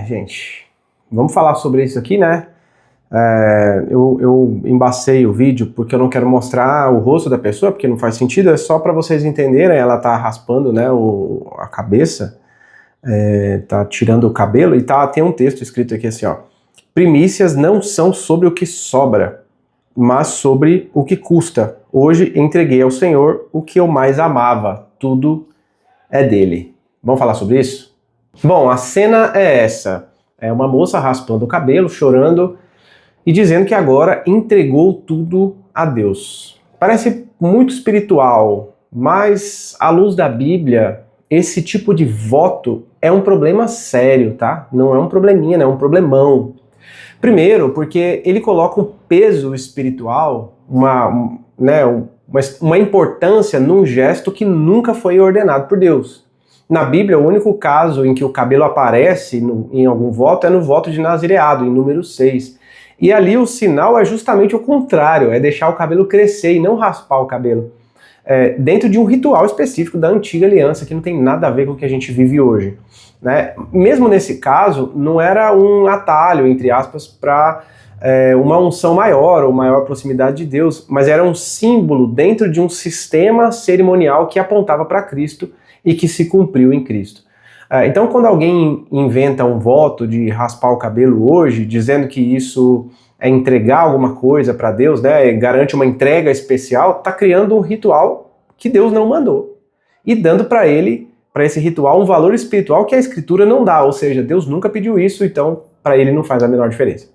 Gente, vamos falar sobre isso aqui, né? Eu embacei o vídeo porque eu não quero mostrar o rosto da pessoa, porque não faz sentido, é só para vocês entenderem. Ela tá raspando, né, a cabeça, tá tirando o cabelo, e tem um texto escrito aqui assim, ó: primícias não são sobre o que sobra, mas sobre o que custa. Hoje entreguei ao Senhor o que eu mais amava, tudo é dele. Vamos falar sobre isso? Bom, a cena é essa. É uma moça raspando o cabelo, chorando e dizendo que agora entregou tudo a Deus. Parece muito espiritual, mas à luz da Bíblia, esse tipo de voto é um problema sério, tá? Não é um probleminha, não é um problemão. Primeiro, porque ele coloca um peso espiritual, uma importância num gesto que nunca foi ordenado por Deus. Na Bíblia, o único caso em que o cabelo aparece em algum voto é no voto de nazireado, em número 6. E ali o sinal é justamente o contrário, é deixar o cabelo crescer e não raspar o cabelo. Dentro de um ritual específico da antiga aliança, que não tem nada a ver com o que a gente vive hoje. Né? Mesmo nesse caso, não era um atalho, entre aspas, para uma unção maior ou maior proximidade de Deus, mas era um símbolo dentro de um sistema cerimonial que apontava para Cristo e que se cumpriu em Cristo. Então, quando alguém inventa um voto de raspar o cabelo hoje, dizendo que isso é entregar alguma coisa para Deus, né, garante uma entrega especial, está criando um ritual que Deus não mandou e dando para esse ritual, um valor espiritual que a Escritura não dá, ou seja, Deus nunca pediu isso, então para ele não faz a menor diferença.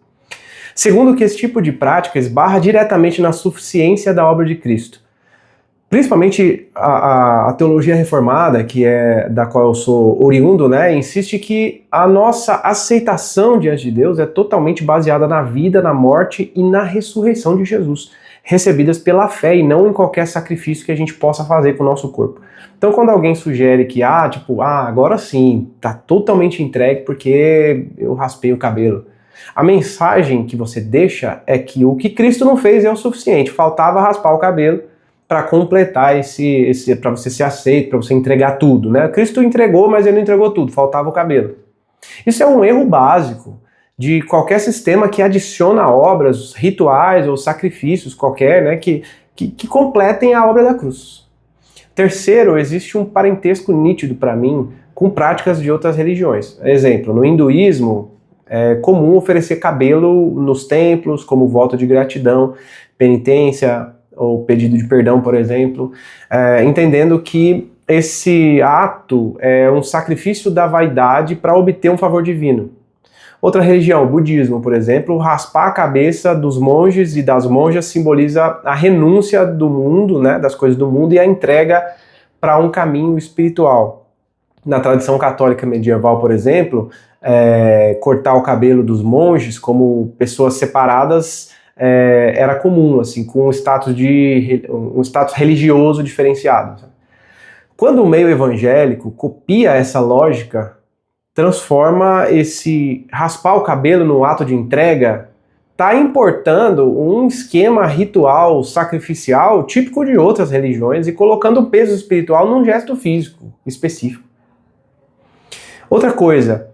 Segundo, que esse tipo de prática esbarra diretamente na suficiência da obra de Cristo. Principalmente a teologia reformada, que é da qual eu sou oriundo, né, insiste que a nossa aceitação diante de Deus é totalmente baseada na vida, na morte e na ressurreição de Jesus, recebidas pela fé e não em qualquer sacrifício que a gente possa fazer com o nosso corpo. Então, quando alguém sugere que, agora sim, tá totalmente entregue porque eu raspei o cabelo, a mensagem que você deixa é que o que Cristo não fez é o suficiente, faltava raspar o cabelo para completar para você ser aceito, para você entregar tudo, né? Cristo entregou, mas ele não entregou tudo, faltava o cabelo. Isso é um erro básico de qualquer sistema que adiciona obras, rituais ou sacrifícios qualquer, né, que completem a obra da cruz. Terceiro, existe um parentesco nítido para mim com práticas de outras religiões. Exemplo, no hinduísmo é comum oferecer cabelo nos templos como voto de gratidão, penitência ou pedido de perdão, por exemplo, entendendo que esse ato é um sacrifício da vaidade para obter um favor divino. Outra religião, o budismo, por exemplo, raspar a cabeça dos monges e das monjas simboliza a renúncia do mundo, né, das coisas do mundo, e a entrega para um caminho espiritual. Na tradição católica medieval, por exemplo, cortar o cabelo dos monges como pessoas separadas era comum, assim, com um status religioso diferenciado. Quando o meio evangélico copia essa lógica, transforma esse raspar o cabelo no ato de entrega, está importando um esquema ritual, sacrificial, típico de outras religiões e colocando o peso espiritual num gesto físico específico. Outra coisa,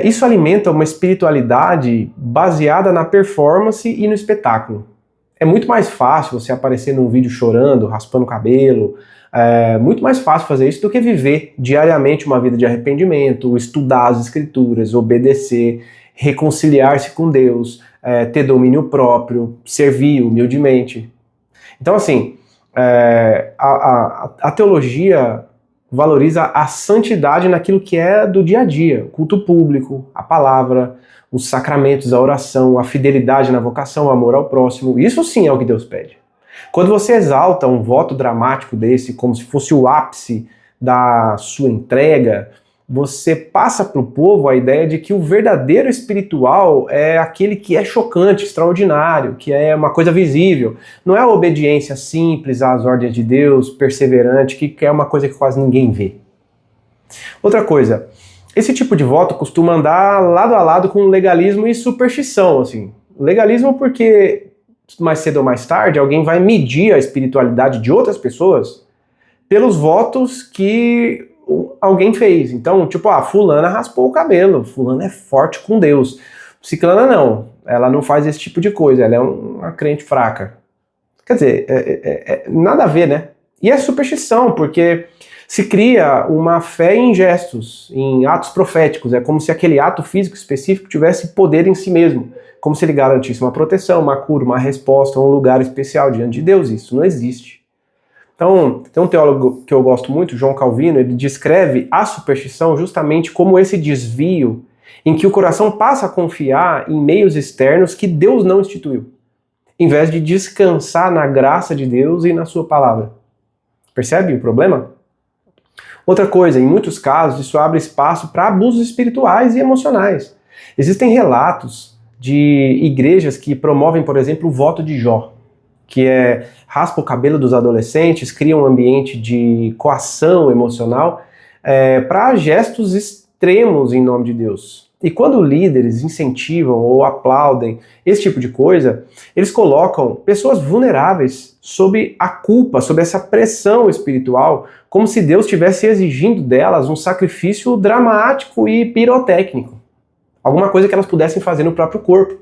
isso alimenta uma espiritualidade baseada na performance e no espetáculo. É muito mais fácil você aparecer num vídeo chorando, raspando o cabelo, muito mais fácil fazer isso do que viver diariamente uma vida de arrependimento, estudar as escrituras, obedecer, reconciliar-se com Deus, ter domínio próprio, servir humildemente. Então, assim, a teologia valoriza a santidade naquilo que é do dia a dia, o culto público, a palavra, os sacramentos, a oração, a fidelidade na vocação, o amor ao próximo. Isso sim é o que Deus pede. Quando você exalta um voto dramático desse, como se fosse o ápice da sua entrega, você passa para o povo a ideia de que o verdadeiro espiritual é aquele que é chocante, extraordinário, que é uma coisa visível. Não é a obediência simples às ordens de Deus, perseverante, que é uma coisa que quase ninguém vê. Outra coisa, esse tipo de voto costuma andar lado a lado com legalismo e superstição, assim. Legalismo porque mais cedo ou mais tarde alguém vai medir a espiritualidade de outras pessoas pelos votos que alguém fez. Então, tipo, fulana raspou o cabelo, fulana é forte com Deus. Ciclana não, ela não faz esse tipo de coisa, ela é uma crente fraca. Quer dizer, nada a ver, né? E é superstição, porque se cria uma fé em gestos, em atos proféticos. É como se aquele ato físico específico tivesse poder em si mesmo. Como se ele garantisse uma proteção, uma cura, uma resposta, um lugar especial diante de Deus. Isso não existe. Então, tem um teólogo que eu gosto muito, João Calvino, ele descreve a superstição justamente como esse desvio em que o coração passa a confiar em meios externos que Deus não instituiu, em vez de descansar na graça de Deus e na sua palavra. Percebe o problema? Outra coisa, em muitos casos, isso abre espaço para abusos espirituais e emocionais. Existem relatos de igrejas que promovem, por exemplo, o voto de Jó, que raspa o cabelo dos adolescentes, cria um ambiente de coação emocional para gestos extremos em nome de Deus. E quando líderes incentivam ou aplaudem esse tipo de coisa, eles colocam pessoas vulneráveis sob a culpa, sob essa pressão espiritual, como se Deus estivesse exigindo delas um sacrifício dramático e pirotécnico. Alguma coisa que elas pudessem fazer no próprio corpo.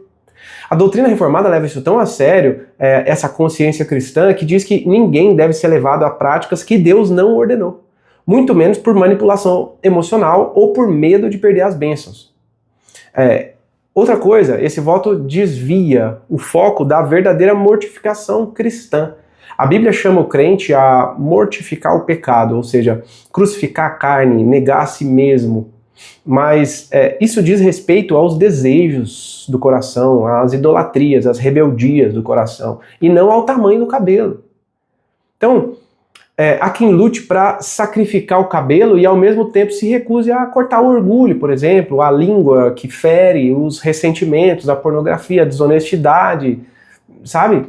A doutrina reformada leva isso tão a sério, essa consciência cristã, que diz que ninguém deve ser levado a práticas que Deus não ordenou. Muito menos por manipulação emocional ou por medo de perder as bênçãos. Outra coisa, esse voto desvia o foco da verdadeira mortificação cristã. A Bíblia chama o crente a mortificar o pecado, ou seja, crucificar a carne, negar a si mesmo. Mas isso diz respeito aos desejos do coração, às idolatrias, às rebeldias do coração, e não ao tamanho do cabelo. Então, há quem lute para sacrificar o cabelo e ao mesmo tempo se recuse a cortar o orgulho, por exemplo, a língua que fere, os ressentimentos, a pornografia, a desonestidade, sabe?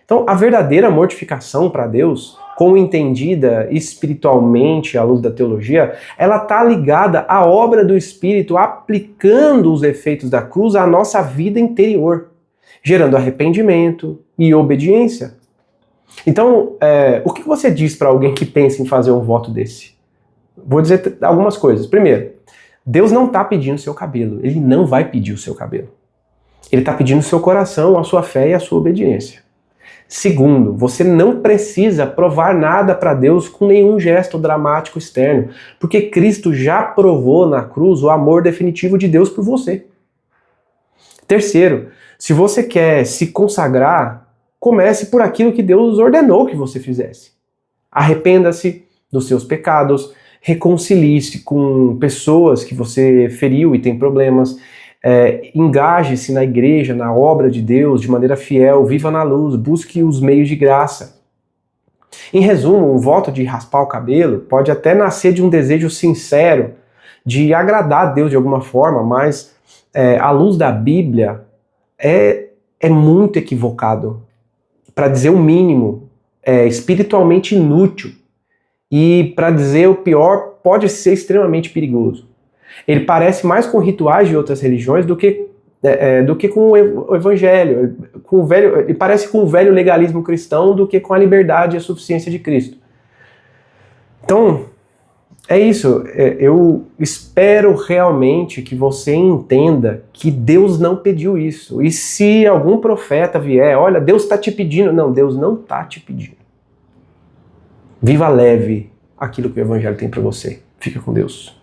Então, a verdadeira mortificação para Deus, como entendida espiritualmente à luz da teologia, ela está ligada à obra do Espírito aplicando os efeitos da cruz à nossa vida interior, gerando arrependimento e obediência. Então, o que você diz para alguém que pensa em fazer um voto desse? Vou dizer algumas coisas. Primeiro, Deus não está pedindo o seu cabelo. Ele não vai pedir o seu cabelo. Ele está pedindo o seu coração, a sua fé e a sua obediência. Segundo, você não precisa provar nada para Deus com nenhum gesto dramático externo, porque Cristo já provou na cruz o amor definitivo de Deus por você. Terceiro, se você quer se consagrar, comece por aquilo que Deus ordenou que você fizesse. Arrependa-se dos seus pecados, reconcilie-se com pessoas que você feriu e tem problemas, engaje-se na igreja, na obra de Deus de maneira fiel, viva na luz, busque os meios de graça. Em resumo, um voto de raspar o cabelo pode até nascer de um desejo sincero de agradar a Deus de alguma forma, mas à luz da Bíblia é muito equivocado. Para dizer o mínimo, espiritualmente inútil e, para dizer o pior, pode ser extremamente perigoso. Ele parece mais com rituais de outras religiões do que com o evangelho, ele parece com o velho legalismo cristão do que com a liberdade e a suficiência de Cristo. Então, é isso. Eu espero realmente que você entenda que Deus não pediu isso. E se algum profeta vier, olha, Deus está te pedindo. Não, Deus não está te pedindo. Viva leve aquilo que o Evangelho tem para você. Fica com Deus.